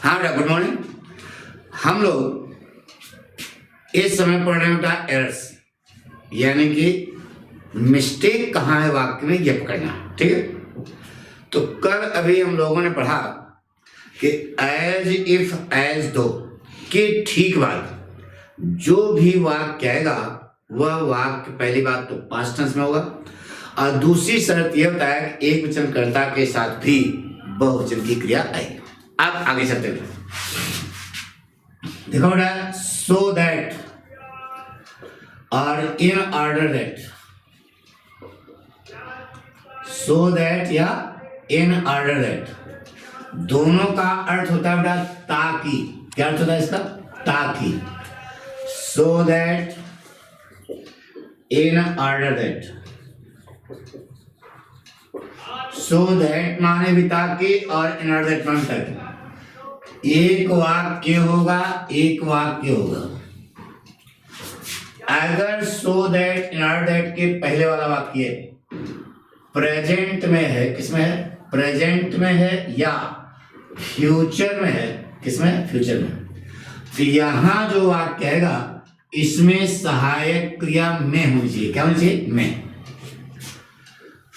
हाँ बेटा, good morning. हम लोग इस समय पढ़ रहे हैं बेटा एरर्स, यानी कि मिस्टेक कहाँ है वाक्य में, ये पकड़ना। ठीक है, तो कल अभी हम लोगों ने पढ़ा कि एज इफ एज दो के ठीक बाद जो भी वाक्य आएगा वह वाक्य पहली बात तो पास्ट टेंस में होगा, और दूसरी शर्त यह होता है कि एक वचन कर्ता के साथ भी बहुवचन की क्रिया आएगी। आप आगे चलते हैं, देखो बेटा, सो दैट और इन ऑर्डर दैट, सो दैट या इन ऑर्डर दैट दोनों का अर्थ होता है बेटा ताकि। क्या अर्थ होता है इसका? ताकि। So that, in order that. So that माने भी ताकि और इन ऑर्डर दैट माने ताकि। एक वाक्य होगा, एक वाक्य होगा। अगर so that in order that के पहले वाला वाक्य प्रेजेंट में है, किसमें है? प्रेजेंट में है, या फ्यूचर में है, किसमें? फ्यूचर में। तो यहां जो वाक्य आएगा इसमें सहायक क्रिया में होनी चाहिए। क्या होनी चाहिए? में।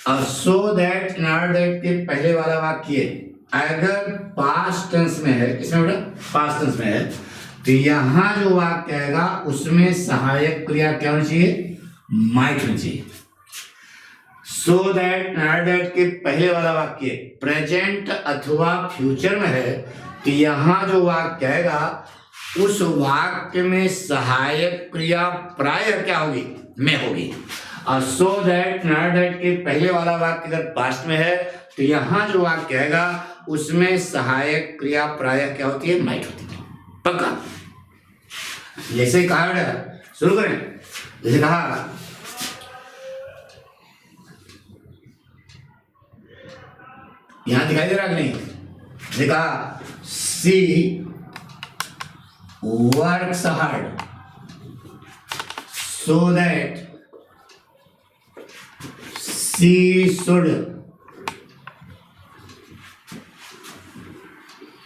और so that in order that के पहले वाला वाक्य अगर पास्ट टेंस में है, किसमें बेटा? पास्ट टेंस में है, तो यहां जो वाक्य आएगा उसमें सहायक क्रिया क्या होनी चाहिए? माइट होनी चाहिए। So that in order that के पहले वाला वाक्य प्रेजेंट अथवा फ्यूचर में है, तो यहां जो वाक्य आएगा उस वाक्य में सहायक क्रिया प्रायः क्या होगी? में होगी। और so that in order that के पहले वाला वाक्य अगर पास्ट में है, तो यहां जो वाक्य आएगा उसमें सहायक क्रिया प्रायः क्या होती है? माइट होती है। पक्का? जैसे कहा बेटा, शुरू करें। जैसे कहा यहां दिखाई दे रहा कि नहीं? देखा, she works hard so that she should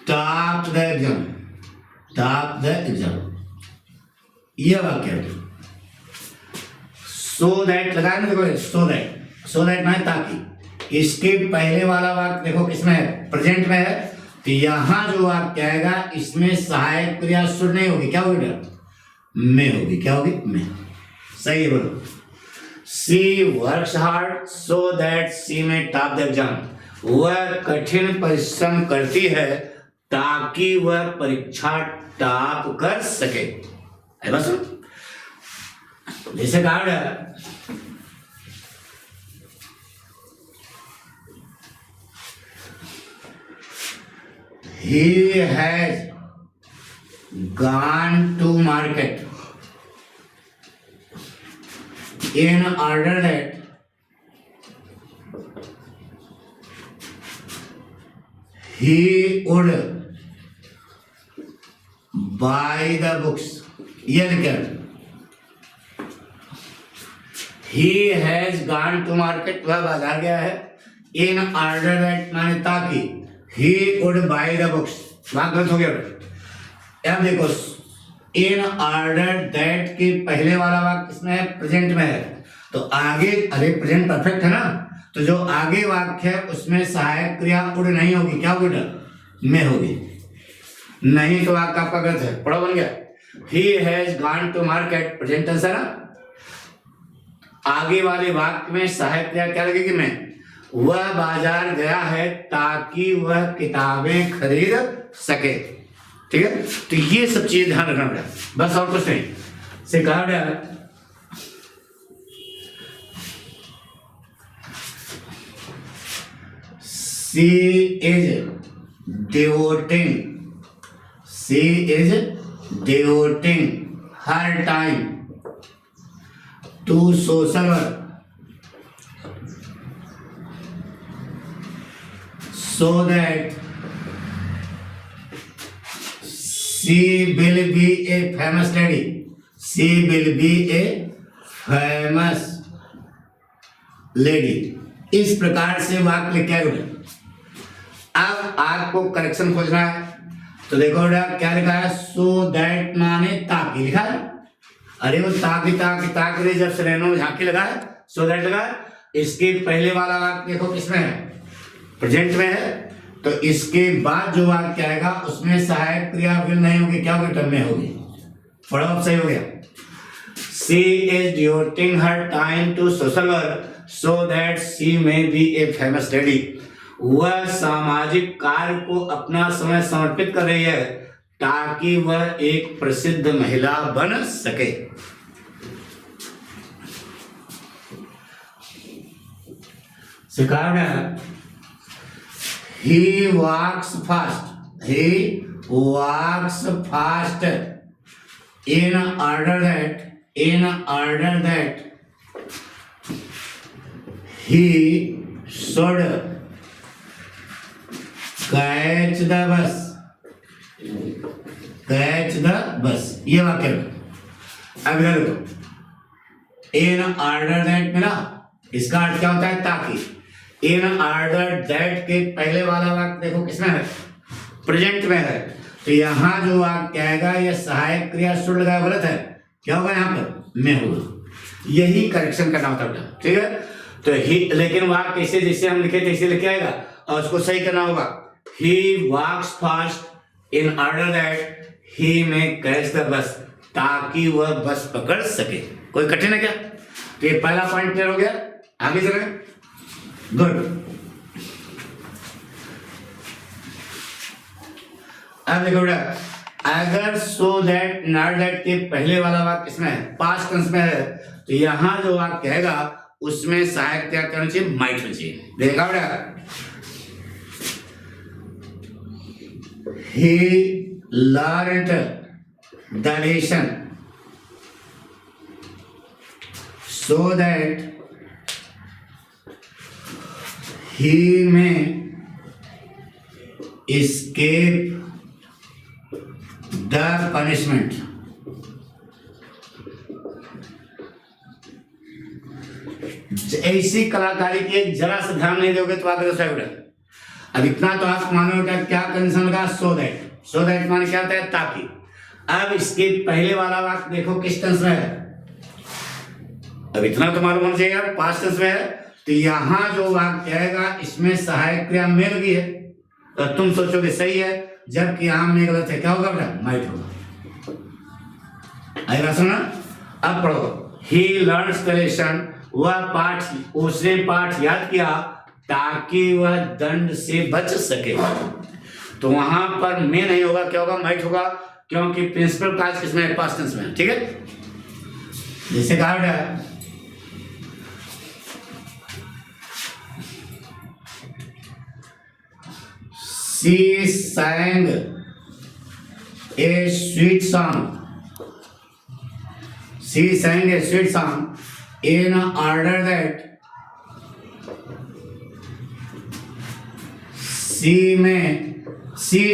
top the exam. Top the exam, यह वाक्य है। सो दैट लगाया ना, देखो सो दैट, सो दैट माने ताकि। इसके पहले वाला वाक्य देखो किसमें है? प्रेजेंट में है, तो यहां जो वाक्य आएगा इसमें सहायक क्रिया शुड नहीं होगी। क्या होगी? में होगी। क्या होगी? में। सही है, बोलो। सी वर्क्स हार्ड सो दैट सी में टॉप द एग्जाम। वह कठिन परिश्रम करती है ताकि वह परीक्षा टॉप कर सके। बस जैसे कहा he has gone to market in order that he would buy the books। ये लिखा, he has gone to market, वह बाजार गया है। in order that माने ताकि, he would buy the books, वहां गलत हो गया। अब देखो, in order that के पहले वाला वाक्य किसमें है? प्रेजेंट में है, तो आगे, अरे प्रेजेंट परफेक्ट है ना, तो जो आगे वाक्य है उसमें सहायक क्रिया would नहीं होगी। क्या होगी? में होगी। नहीं तो वाक्य आपका गलत है। पढ़ो, बन गया। he has gone to market, present tense है ना, आगे वाले वाक्य में सहायक क्रिया क्या लगेगी? में। वह बाजार गया है ताकि वह किताबें खरीद सके। ठीक है, तो ये सब चीज ध्यान रखना पड़ेगा, बस और कुछ नहीं। से कहा गया she is devoting her time to social work so that she will be a famous lady। she will be a famous lady। इस प्रकार से वाक्य लिखा है। अब आपको करेक्शन खोजना है। तो देखो बेटा क्या लिखा है, सो दैट माने ताकि लिखा है। अरे वो ताकि ताकि ताकि रे जब सरेनो में झांकी लगा है, सो दैट लगा है। इसके पहले वाला वाक्य देखो किसमें है, प्रेजेंट में है। तो इसके बाद जो वाक्य आएगा उसमें सहायक क्रिया फिर नहीं होगी, क्या होगी, टर्म में होगी। फटाफट सही हो गया। She is devoting her time to social work so that she may be a famous lady. वह सामाजिक कार्य को अपना समय समर्पित कर रही है ताकि वह एक प्रसिद्ध महिला बन सके। सिखाना he walks fast, he walks fast in order that he should catch the bus, ये वाक्य अब देखो, इन ऑर्डर दैट में ना इसका अर्थ क्या होता है, ताकि। इन ऑर्डर दैट के पहले वाला वाक्य देखो किसमें है, प्रेजेंट में है। तो यहाँ जो वाक्य आएगा ये सहायक क्रिया शुड लगाया, गलत है, क्या होगा यहाँ पर, में होगा। यही करेक्शन करना होता है, ठीक है। तो ही, लेकिन वाक्य कैसे जैसे हम लिखे तैसे लिखे आएगा और उसको सही करना होगा। He walks fast in order that he may catch the bus, ताकि वह बस पकड़ सके। कोई कठिन है क्या? तो ये पहला पॉइंट क्लियर हो गया। आगे चले, गुड। अब देखो बेटा, अगर सो दैट नॉट दैट के पहले वाला वाक्य किसमें है, पास्ट टेंस में है, तो यहां जो वाक्य कहेगा उसमें सहायक क्या करना चाहिए, माइट होना चाहिए। देखा बेटा, he learned the lesson so that he may escape the punishment. ऐसी कलाकारी की जरा से ध्यान नहीं दोगे तो आगे दूसरा। अब इतना तो आप मानोगे क्या कंडीशन लगा, सो दैट माने क्या होता है, ताकि। अब इसके पहले वाला वाक्य देखो किस टेंस में है, अब इतना तो मालूम होना चाहिए, पास्ट टेंस में है। तो यहां जो वाक्य आएगा इसमें सहायक क्रिया में लगी है, तो तुम सोचोगे सही है, जबकि यहां में गलत है, क्या होगा बेटा, माइट होगा। आएगा सुना। अब पढ़ो, ही लर्न्स द लेसन, वह पाठ, उसने पाठ याद किया ताकि वह दंड से बच सके। तो वहां पर में नहीं होगा, क्या होगा, माइट होगा, क्योंकि प्रिंसिपल काज किसमें है, पास्ट टेंस में, ठीक है। जैसे कहा बेटा, she sang a sweet song, in order that she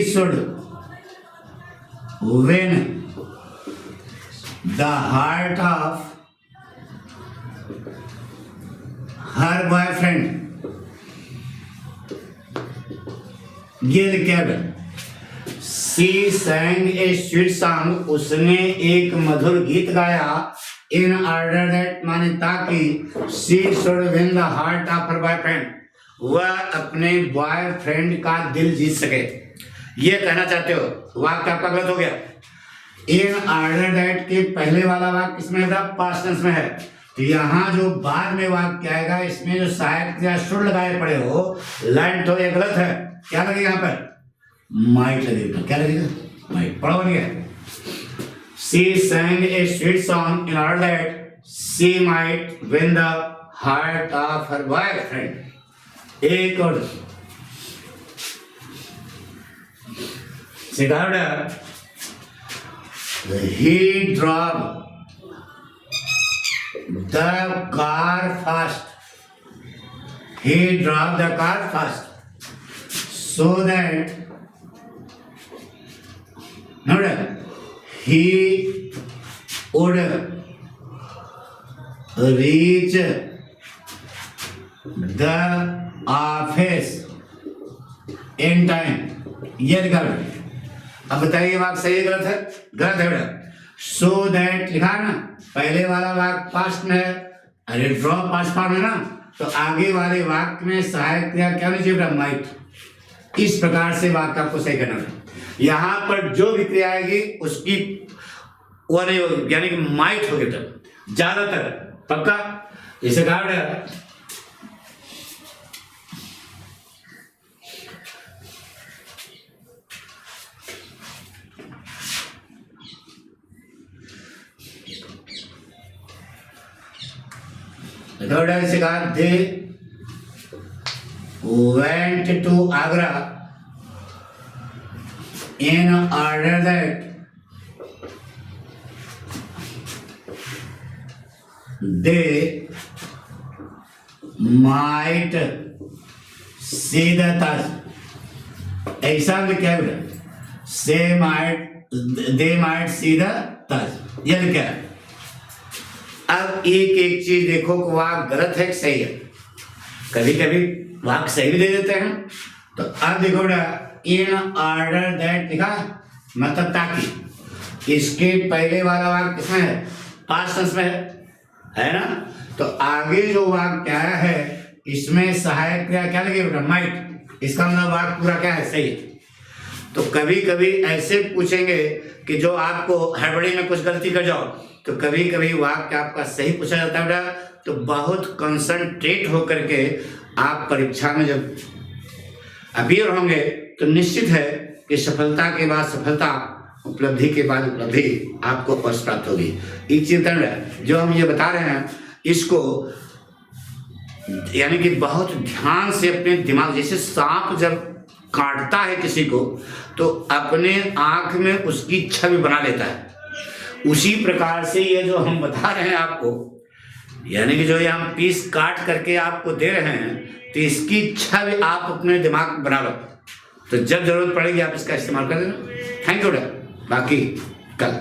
should win the heart of her boyfriend. ये लिखा है, she sang a sweet song, उसने एक मधुर गीत गाया, in order that माने ताकि, she should win the heart of her boyfriend, वह अपने बॉयफ्रेंड का दिल जीत सके। ये कहना चाहते हो, वाक्य आपका गलत हो गया। इन ऑर्डर दैट के पहले वाला वाक्य किसमें था, पास्ट टेंस में है। तो यहाँ जो बाद में वाक्य आएगा इसमें जो सहायक क्रिया शुड लगाए पड़े हो, लाइन तो ये गलत है, क्या लगेगा यहाँ पर, माइट लगेगा। क्या लगेगा, माइट। पढ़ो बढ़िया। She sang a sweet song in order that she might win the heart of her boyfriend. एक और सिखाड़ा, he drove the car fast. He drove the car fast so that he would reach the office in time. ये लिखा है। अब बताइए वाक्य सही है गलत है? गलत है बेटा। सो दैट लिखा है ना, पहले वाला वाक्य पास्ट में है, अरे ड्रॉ पास्ट फॉर्म है ना, तो आगे वाले वाक्य में सहायक क्रिया क्या होनी चाहिए बेटा? माइट। इस प्रकार से वाक्य आपको सही करना है। यहां पर जो भी क्रिया आएगी उसकी वो नहीं होगी, यानी कि माइट होगी बेटा ज्यादातर, पक्का। इसे कहा बेटा इसे कहा दे went to Agra in order that they might see the Taj. ऐसा लिखा है they might see the Taj, ये लिखा है। अब एक एक चीज देखो कि वाक्य गलत है कि सही है। कभी कभी वाक्य सही भी दे देते हैं। तो अब देखो बेटा इन ऑर्डर दैट लिखा मतलब ताकि, इसके पहले वाला वाक्य किसमें है? पास्ट टेंस में है ना। तो आगे जो वाक्य आया है इसमें सहायक क्रिया क्या लगे बेटा? माइट। इसका मतलब वाक्य पूरा क्या है? सही है। तो कभी कभी ऐसे पूछेंगे कि जो आपको हड़बड़ी में कुछ गलती कर जाओ, तो कभी कभी वाक्य आपका सही पूछा जाता है बेटा। तो बहुत कंसंट्रेट होकर के आप परीक्षा में जब अपीयर होंगे तो निश्चित है कि सफलता के बाद सफलता, उपलब्धि के बाद उपलब्धि आपको अवश्य प्राप्त होगी। एक चिंतन है जो हम ये बता रहे हैं, इसको यानी कि बहुत ध्यान से अपने दिमाग, जैसे सांप जब काटता है किसी को तो अपने आंख में उसकी छवि बना लेता है, उसी प्रकार से ये जो हम बता रहे हैं आपको, यानी कि जो ये हम पीस काट करके आपको दे रहे हैं, तो इसकी छवि आप अपने दिमाग में बना लो। तो जब जरूरत पड़ेगी आप इसका इस्तेमाल कर देना। Thank you. बाकी कल